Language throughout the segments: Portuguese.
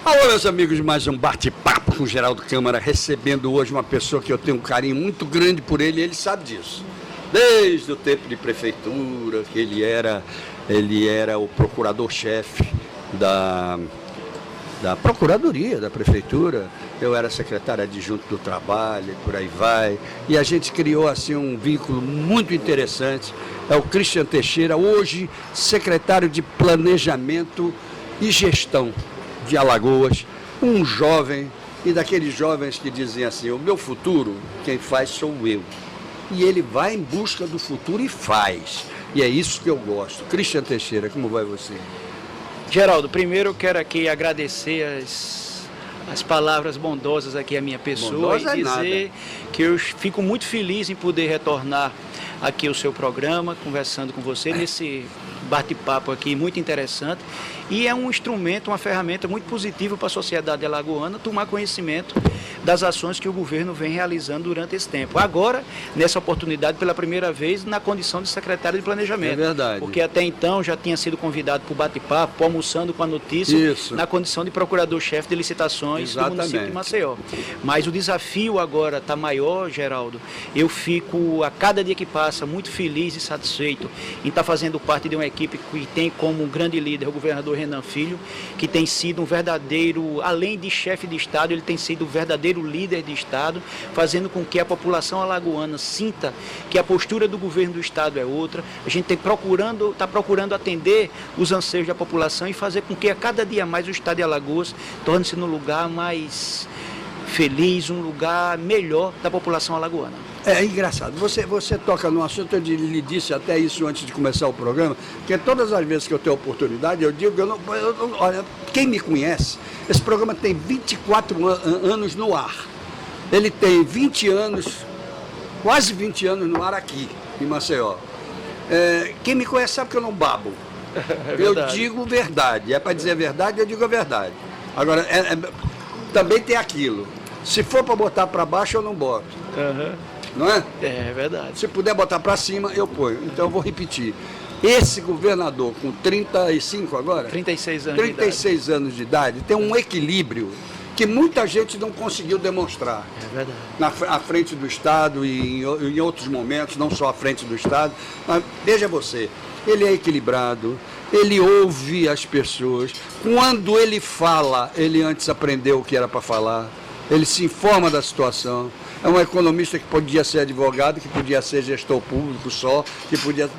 Alô, meus amigos, mais um bate-papo com o Geraldo Câmara, recebendo hoje uma pessoa que eu tenho um carinho muito grande por ele, e ele sabe disso. Desde o tempo de prefeitura, que ele era o procurador-chefe da Procuradoria da Prefeitura, eu era secretário adjunto do Trabalho, e por aí vai, e a gente criou assim um vínculo muito interessante. É o Christian Teixeira, hoje secretário de Planejamento e Gestão de Alagoas, um jovem, e daqueles jovens que dizem assim, o meu futuro, quem faz sou eu. E ele vai em busca do futuro e faz. E é isso que eu gosto. Christian Teixeira, como vai você? Geraldo, primeiro eu quero aqui agradecer as palavras bondosas aqui à minha pessoa e dizer que eu fico muito feliz em poder retornar aqui ao seu programa, conversando com você nesse bate-papo aqui muito interessante, e é um instrumento, uma ferramenta muito positiva para a sociedade alagoana tomar conhecimento das ações que o governo vem realizando durante esse tempo. Agora, nessa oportunidade, pela primeira vez, na condição de secretário de Planejamento. É verdade. Porque até então já tinha sido convidado para o bate-papo, almoçando com a notícia, Isso. Na condição de procurador-chefe de licitações do município de Maceió. Mas o desafio agora está maior, Geraldo. Eu fico, a cada dia que passa, muito feliz e satisfeito em estar fazendo parte de uma equipe que tem como grande líder o governador Renan Filho, que tem sido um verdadeiro, além de chefe de Estado, ele tem sido um verdadeiro líder de Estado, fazendo com que a população alagoana sinta que a postura do governo do Estado é outra. A gente está procurando atender os anseios da população e fazer com que a cada dia mais o Estado de Alagoas torne-se um lugar mais feliz, um lugar melhor da população alagoana. É engraçado, você toca num assunto, eu lhe disse até isso antes de começar o programa, que todas as vezes que eu tenho oportunidade, eu digo, olha, quem me conhece, esse programa tem 24 anos no ar. Ele tem 20 anos, quase 20 anos no ar aqui, em Maceió. Quem me conhece sabe que eu não babo. Eu digo verdade, é para dizer a verdade, eu digo a verdade. Agora, também tem aquilo, se for para botar para baixo, eu não boto. Não é? É verdade. Se puder botar para cima, eu ponho. Então eu vou repetir. Esse governador com 35 agora? 36 anos 36 anos de idade, tem um equilíbrio que muita gente não conseguiu demonstrar. É verdade. À frente do Estado e em outros momentos, não só à frente do Estado. Mas veja você, ele é equilibrado, ele ouve as pessoas. Quando ele fala, ele antes aprendeu o que era para falar. Ele se informa da situação. É um economista que podia ser advogado, que podia ser gestor público só, que podia...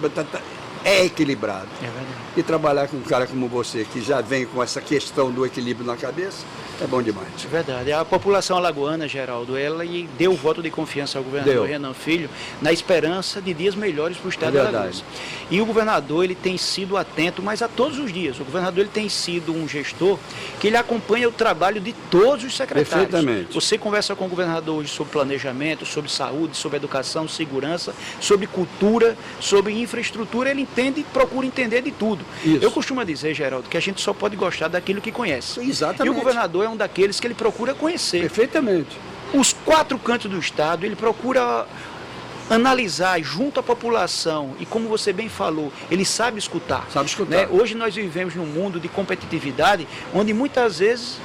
É equilibrado. É verdade. E trabalhar com um cara como você, que já vem com essa questão do equilíbrio na cabeça, é bom demais. É verdade. A população alagoana, Geraldo, ela deu o voto de confiança ao governador Renan Filho na esperança de dias melhores para o Estado de Alagoas. E o governador, ele tem sido atento, mas a todos os dias. O governador, ele tem sido um gestor que ele acompanha o trabalho de todos os secretários. Perfeitamente. Você conversa com o governador hoje sobre planejamento, sobre saúde, sobre educação, segurança, sobre cultura, sobre infraestrutura, ele entende e procura entender de tudo. Isso. Eu costumo dizer, Geraldo, que a gente só pode gostar daquilo que conhece. Exatamente. E o governador é um daqueles que ele procura conhecer. Perfeitamente. Os 4 cantos do Estado, ele procura analisar junto à população, e como você bem falou, ele sabe escutar. Sabe escutar. Né? Hoje nós vivemos num mundo de competitividade, onde muitas vezes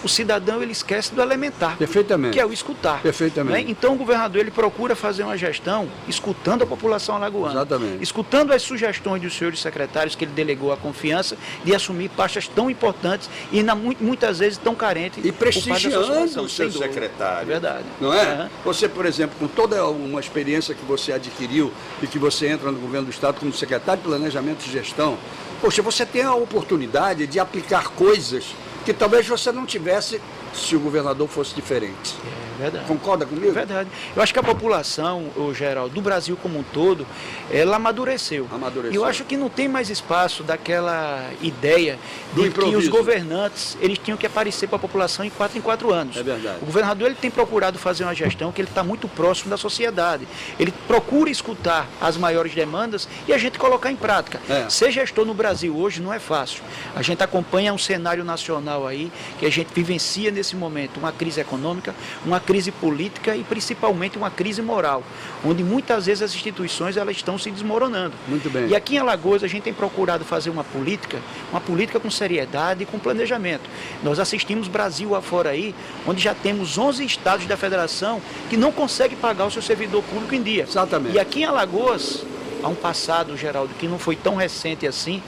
o cidadão ele esquece do elementar, Perfeitamente. que é o escutar. Perfeitamente. Né? Então o governador ele procura fazer uma gestão escutando a população alagoana, Exatamente. escutando as sugestões dos senhores secretários que ele delegou a confiança de assumir pastas tão importantes e muitas vezes tão carentes. E prestigiando os seus secretários. É verdade. Não é? Uhum. Você, por exemplo, com toda uma experiência que você adquiriu e que você entra no governo do Estado como secretário de Planejamento e Gestão, poxa, você tem a oportunidade de aplicar coisas que talvez você não tivesse se o governador fosse diferente. É verdade. Concorda comigo? É verdade. Eu acho que a população, Geraldo, do Brasil como um todo, ela amadureceu. E eu acho que não tem mais espaço daquela ideia de que os governantes eles tinham que aparecer para a população em 4 anos. É verdade. O governador ele tem procurado fazer uma gestão que ele está muito próximo da sociedade. Ele procura escutar as maiores demandas e a gente colocar em prática. Ser gestor no Brasil hoje não é fácil. A gente acompanha um cenário nacional aí que a gente vivencia nesse nesse momento uma crise econômica, uma crise política e principalmente uma crise moral, onde muitas vezes as instituições elas estão se desmoronando. Muito bem. E aqui em Alagoas a gente tem procurado fazer uma política com seriedade e com planejamento. Nós assistimos Brasil afora aí, onde já temos 11 estados da federação que não conseguem pagar o seu servidor público em dia. Exatamente. E aqui em Alagoas, há um passado, Geraldo, que não foi tão recente assim,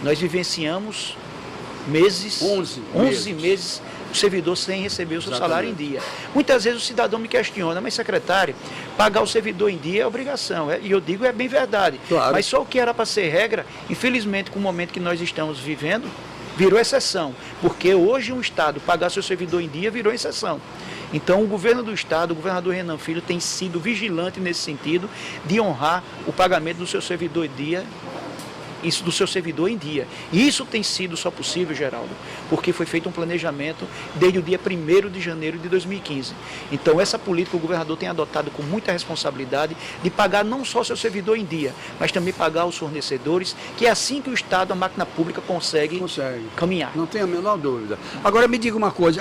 nós vivenciamos 11 meses o servidor sem receber o seu salário em dia. Muitas vezes o cidadão me questiona, mas secretário, pagar o servidor em dia é obrigação. E eu digo, é bem verdade. Claro. Mas só o que era para ser regra, infelizmente com o momento que nós estamos vivendo, virou exceção. Porque hoje um Estado pagar seu servidor em dia virou exceção. Então o governo do Estado, o governador Renan Filho, tem sido vigilante nesse sentido de honrar o pagamento do seu servidor em dia. Isso do seu servidor em dia. E isso tem sido só possível, Geraldo, porque foi feito um planejamento desde o dia 1º de janeiro de 2015. Então essa política o governador tem adotado com muita responsabilidade de pagar não só seu servidor em dia, mas também pagar os fornecedores, que é assim que o Estado, a máquina pública, consegue caminhar. Não tenho a menor dúvida. Agora me diga uma coisa,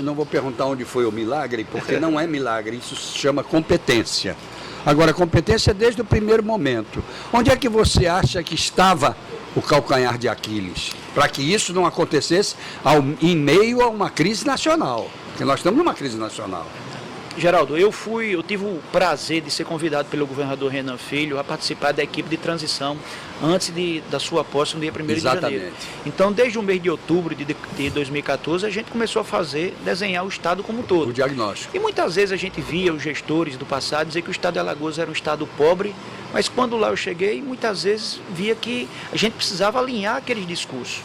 não vou perguntar onde foi o milagre, porque não é milagre, isso se chama competência. Agora, competência desde o primeiro momento. Onde é que você acha que estava o calcanhar de Aquiles? Para que isso não acontecesse em meio a uma crise nacional. Porque nós estamos numa crise nacional. Geraldo, eu tive o prazer de ser convidado pelo governador Renan Filho a participar da equipe de transição antes da sua posse no dia 1º de janeiro. Então, desde o mês de outubro de 2014, a gente começou a desenhar o Estado como um todo. O diagnóstico. E muitas vezes a gente via os gestores do passado dizer que o Estado de Alagoas era um Estado pobre, mas quando lá eu cheguei, muitas vezes via que a gente precisava alinhar aqueles discursos.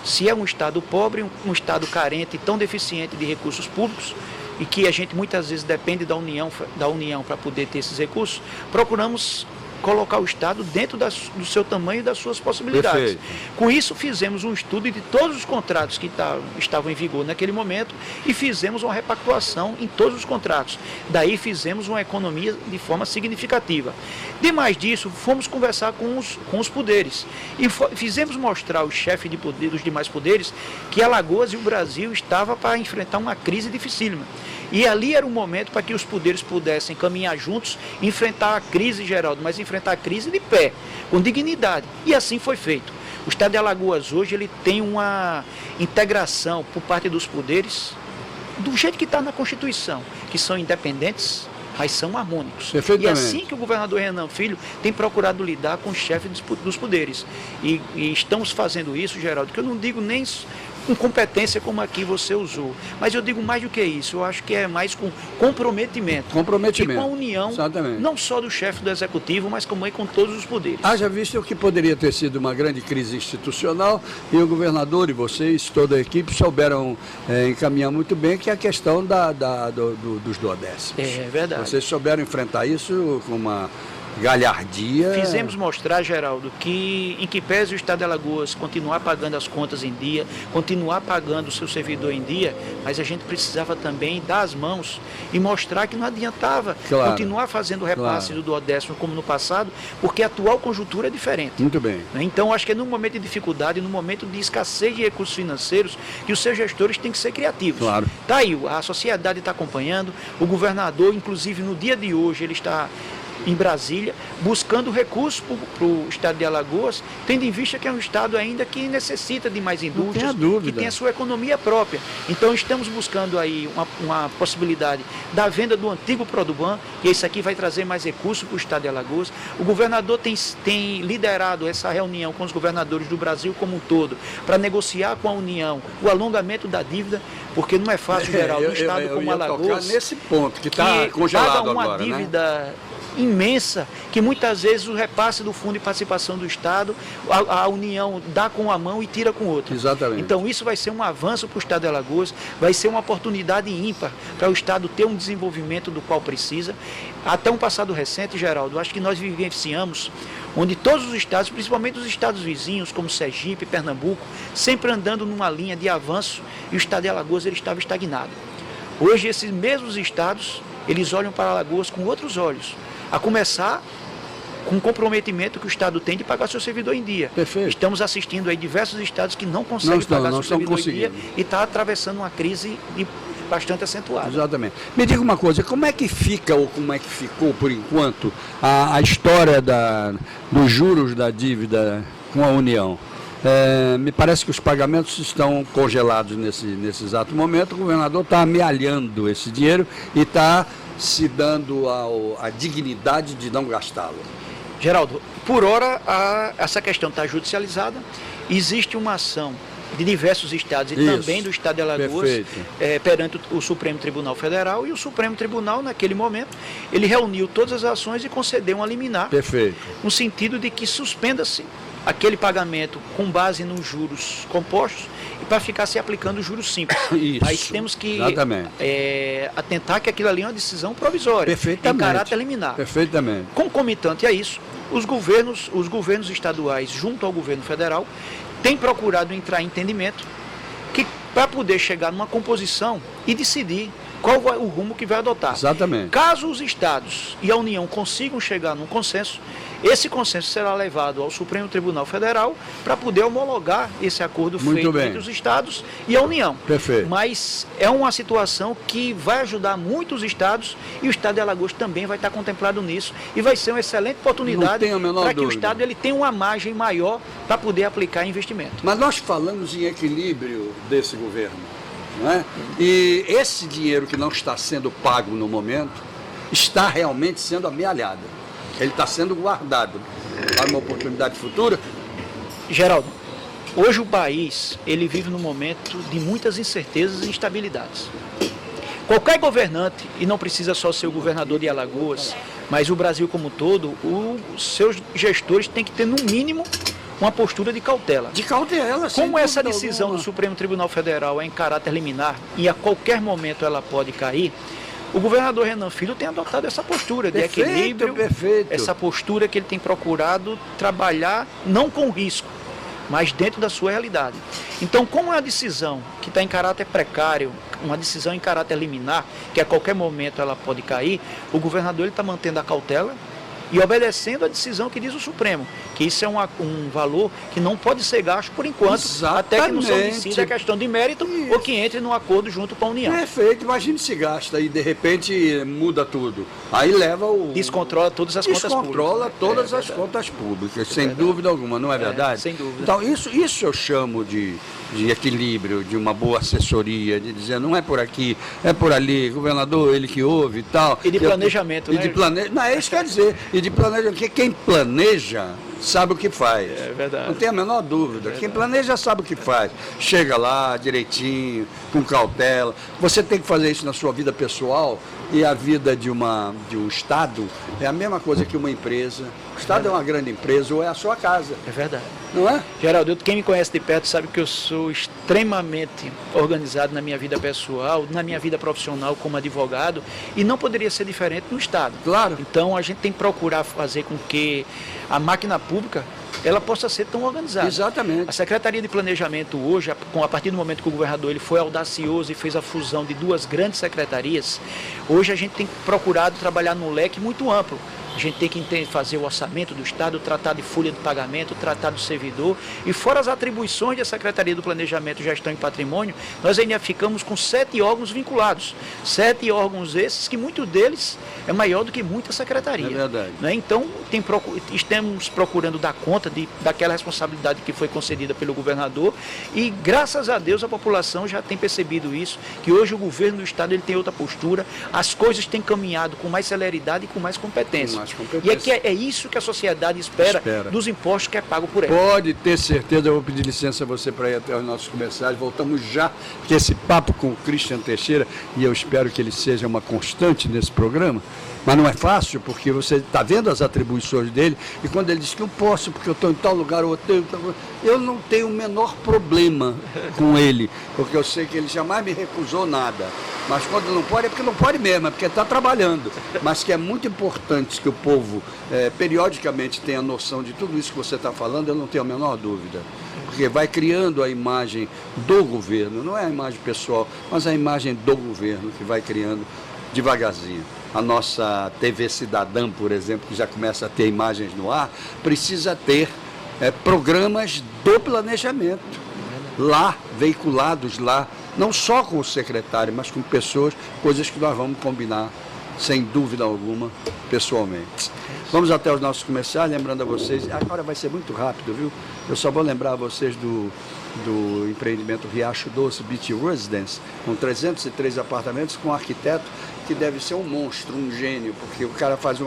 Se é um Estado pobre, um Estado carente, tão deficiente de recursos públicos, e que a gente muitas vezes depende da União para poder ter esses recursos, procuramos colocar o Estado dentro do seu tamanho e das suas possibilidades. Perfeito. Com isso, fizemos um estudo de todos os contratos que estavam em vigor naquele momento e fizemos uma repactuação em todos os contratos. Daí fizemos uma economia de forma significativa. Demais disso, fomos conversar com os poderes e fizemos mostrar aos chefes de poder, dos demais poderes, que Alagoas e o Brasil estavam para enfrentar uma crise dificílima. E ali era um momento para que os poderes pudessem caminhar juntos, enfrentar a crise, Geraldo, mas enfrentar a crise de pé, com dignidade. E assim foi feito. O Estado de Alagoas hoje ele tem uma integração por parte dos poderes, do jeito que está na Constituição, que são independentes, mas são harmônicos. E é assim que o governador Renan Filho tem procurado lidar com os chefes dos poderes. E estamos fazendo isso, Geraldo, que eu não digo nem com competência como aqui você usou, mas eu digo mais do que isso, eu acho que é mais com comprometimento. E com a união, exatamente, não só do chefe do executivo, mas também com todos os poderes. Haja visto que poderia ter sido uma grande crise institucional e o governador e vocês, toda a equipe, souberam encaminhar muito bem, que é a questão dos duodécimos. É verdade. Vocês souberam enfrentar isso com uma galhardia. Fizemos mostrar, Geraldo, que em que pese o Estado de Alagoas continuar pagando as contas em dia, continuar pagando o seu servidor em dia, mas a gente precisava também dar as mãos e mostrar que não adiantava continuar fazendo o repasse do duodécimo como no passado, porque a atual conjuntura é diferente. Muito bem. Então, acho que é num momento de dificuldade, num momento de escassez de recursos financeiros, que os seus gestores têm que ser criativos. Claro. Tá aí, a sociedade está acompanhando, o governador, inclusive no dia de hoje, ele está em Brasília, buscando recursos para o Estado de Alagoas, tendo em vista que é um Estado ainda que necessita de mais indústrias, que tem a sua economia própria. Então, estamos buscando aí uma possibilidade da venda do antigo Produban, que isso aqui vai trazer mais recursos para o Estado de Alagoas. O governador tem liderado essa reunião com os governadores do Brasil como um todo, para negociar com a União o alongamento da dívida, porque não é fácil, Geraldo, um Estado como Alagoas, nesse ponto que está congelado agora, uma dívida imensa, que muitas vezes o repasse do Fundo de Participação do Estado, a União dá com uma mão e tira com outra. Exatamente. Então isso vai ser um avanço para o Estado de Alagoas, vai ser uma oportunidade ímpar para o Estado ter um desenvolvimento do qual precisa. Até um passado recente, Geraldo, acho que nós vivenciamos onde todos os estados, principalmente os estados vizinhos, como Sergipe, Pernambuco, sempre andando numa linha de avanço, e o Estado de Alagoas ele estava estagnado. Hoje esses mesmos estados, eles olham para Alagoas com outros olhos, a começar com o comprometimento que o Estado tem de pagar seu servidor em dia. Perfeito. Estamos assistindo aí diversos estados que não conseguem pagar seu servidor em dia e está atravessando uma crise bastante acentuada. Exatamente. Me diga uma coisa, como é que fica ou como é que ficou, por enquanto, a história dos juros da dívida com a União? Me parece que os pagamentos estão congelados nesse exato momento. O governador está amealhando esse dinheiro e está se dando a dignidade de não gastá-lo. Geraldo, por hora essa questão está judicializada. Existe uma ação de diversos estados e também do estado de Alagoas perante o Supremo Tribunal Federal, e o Supremo Tribunal, naquele momento, ele reuniu todas as ações e concedeu uma liminar, no sentido de que suspenda-se aquele pagamento com base nos juros compostos e para ficar se aplicando os juros simples. Mas temos que atentar que aquilo ali é uma decisão provisória, em caráter liminar. Perfeitamente. Concomitante a isso, os governos estaduais, junto ao governo federal, têm procurado entrar em entendimento para poder chegar numa composição e decidir qual vai o rumo que vai adotar. Exatamente. Caso os estados e a União consigam chegar num consenso, esse consenso será levado ao Supremo Tribunal Federal para poder homologar esse acordo feito entre os estados e a União. Perfeito. Mas é uma situação que vai ajudar muito os estados, e o estado de Alagoas também vai estar contemplado nisso, e vai ser uma excelente oportunidade para que o estado ele tenha uma margem maior para poder aplicar investimento. Mas nós falamos em equilíbrio desse governo, não é? E esse dinheiro que não está sendo pago no momento está realmente sendo amealhado. Ele está sendo guardado para uma oportunidade futura? Geraldo, hoje o país ele vive num momento de muitas incertezas e instabilidades. Qualquer governante, e não precisa só ser o governador de Alagoas, mas o Brasil como um todo, os seus gestores têm que ter, no mínimo, uma postura de cautela. De cautela, sim. Como essa decisão do Supremo Tribunal Federal é em caráter liminar e a qualquer momento ela pode cair, o governador Renan Filho tem adotado essa postura de equilíbrio, essa postura que ele tem procurado trabalhar não com risco, mas dentro da sua realidade. Então, como é uma decisão que está em caráter precário, uma decisão em caráter liminar, que a qualquer momento ela pode cair, o governador está mantendo a cautela e obedecendo a decisão que diz o Supremo, que isso é um valor que não pode ser gasto por enquanto, até que não se decida a questão de mérito ou que entre num acordo junto com a União. Perfeito, imagine se gasta e de repente muda tudo. Aí leva descontrola todas as contas públicas. Descontrola todas as contas públicas, sem dúvida alguma, não é verdade? Sem dúvida. Então, isso eu chamo de equilíbrio, de uma boa assessoria, de dizer, não é por aqui, é por ali, governador, ele que ouve e tal. E de planejamento, né? Não, é isso que quer dizer. E de planejamento, porque quem planeja sabe o que faz. É verdade. Não tem a menor dúvida. Quem planeja sabe o que faz. Chega lá direitinho, com cautela. Você tem que fazer isso na sua vida pessoal, e a vida de um Estado é a mesma coisa que uma empresa. O Estado é uma grande empresa ou é a sua casa. É verdade. Não é? Geraldo, quem me conhece de perto sabe que eu sou extremamente organizado na minha vida pessoal, na minha vida profissional como advogado, e não poderia ser diferente no Estado. Claro. Então a gente tem que procurar fazer com que a máquina pública ela possa ser tão organizada. Exatamente. A Secretaria de Planejamento hoje, a partir do momento que o governador ele foi audacioso e fez a fusão de duas grandes secretarias, hoje a gente tem procurado trabalhar num leque muito amplo. A gente tem que fazer o orçamento do Estado, tratar de folha de pagamento, tratar do servidor. E fora as atribuições da Secretaria do Planejamento, Gestão e Patrimônio, nós ainda ficamos com 7 órgãos vinculados. 7 órgãos esses que muitos deles é maior do que muita secretaria. É verdade. Né? Então, estamos procurando dar conta daquela responsabilidade que foi concedida pelo governador, e graças a Deus a população já tem percebido isso, que hoje o governo do Estado ele tem outra postura, as coisas têm caminhado com mais celeridade e com mais competência. E é isso que a sociedade espera dos impostos que é pago por ela. Pode ter certeza, eu vou pedir licença a você para ir até os nossos comerciais. Voltamos já, porque esse papo com o Christian Teixeira, e eu espero que ele seja uma constante nesse programa, mas não é fácil, porque você está vendo as atribuições dele, e quando ele diz que eu posso, porque eu estou em tal lugar, eu não tenho o menor problema com ele, porque eu sei que ele jamais me recusou nada. Mas quando não pode, é porque não pode mesmo, é porque está trabalhando. Mas que é muito importante que o povo, periodicamente, tenha noção de tudo isso que você está falando, eu não tenho a menor dúvida. Porque vai criando a imagem do governo, não é a imagem pessoal, mas a imagem do governo que vai criando devagarzinho. A nossa TV Cidadã, por exemplo, que já começa a ter imagens no ar, precisa ter programas do planejamento, lá, veiculados lá não só com o secretário, mas com pessoas, coisas que nós vamos combinar, sem dúvida alguma, pessoalmente. Vamos até os nossos comerciais, lembrando a vocês, agora vai ser muito rápido, viu? Eu só vou lembrar a vocês do empreendimento Riacho Doce Beach Residence, com 303 apartamentos, com um arquiteto que deve ser um monstro, um gênio, porque o cara faz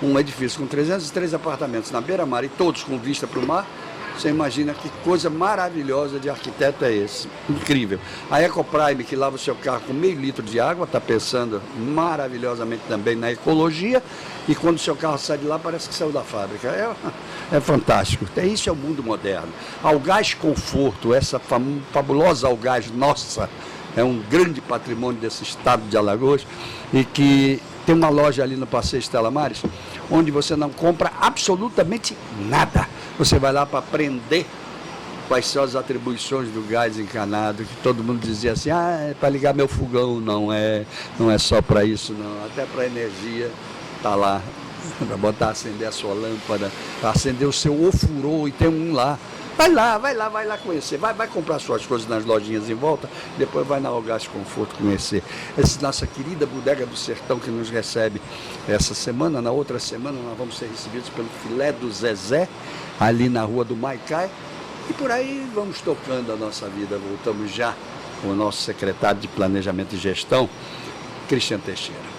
um edifício com 303 apartamentos na beira-mar e todos com vista para o mar. Você imagina que coisa maravilhosa de arquiteto é esse, incrível. A Ecoprime, que lava o seu carro com meio litro de água, está pensando maravilhosamente também na ecologia, e quando o seu carro sai de lá parece que saiu da fábrica. É fantástico, isso é o mundo moderno. Algás Conforto, essa fabulosa Algás nossa, é um grande patrimônio desse estado de Alagoas, e que tem uma loja ali no Passeio Estela Maris, onde você não compra absolutamente nada. Você vai lá para aprender quais são as atribuições do gás encanado, que todo mundo dizia assim, é para ligar meu fogão, não é só para isso, não, até para energia está lá, para botar, acender a sua lâmpada, para acender o seu ofurô, e tem um lá. Vai lá conhecer, vai comprar suas coisas nas lojinhas em volta, depois vai na Algás Conforto conhecer. Essa nossa querida Bodega do Sertão que nos recebe essa semana. Na outra semana nós vamos ser recebidos pelo Filé do Zezé, ali na Rua do Maicai, e por aí vamos tocando a nossa vida. Voltamos já com o nosso secretário de Planejamento e Gestão, Cristiano Teixeira.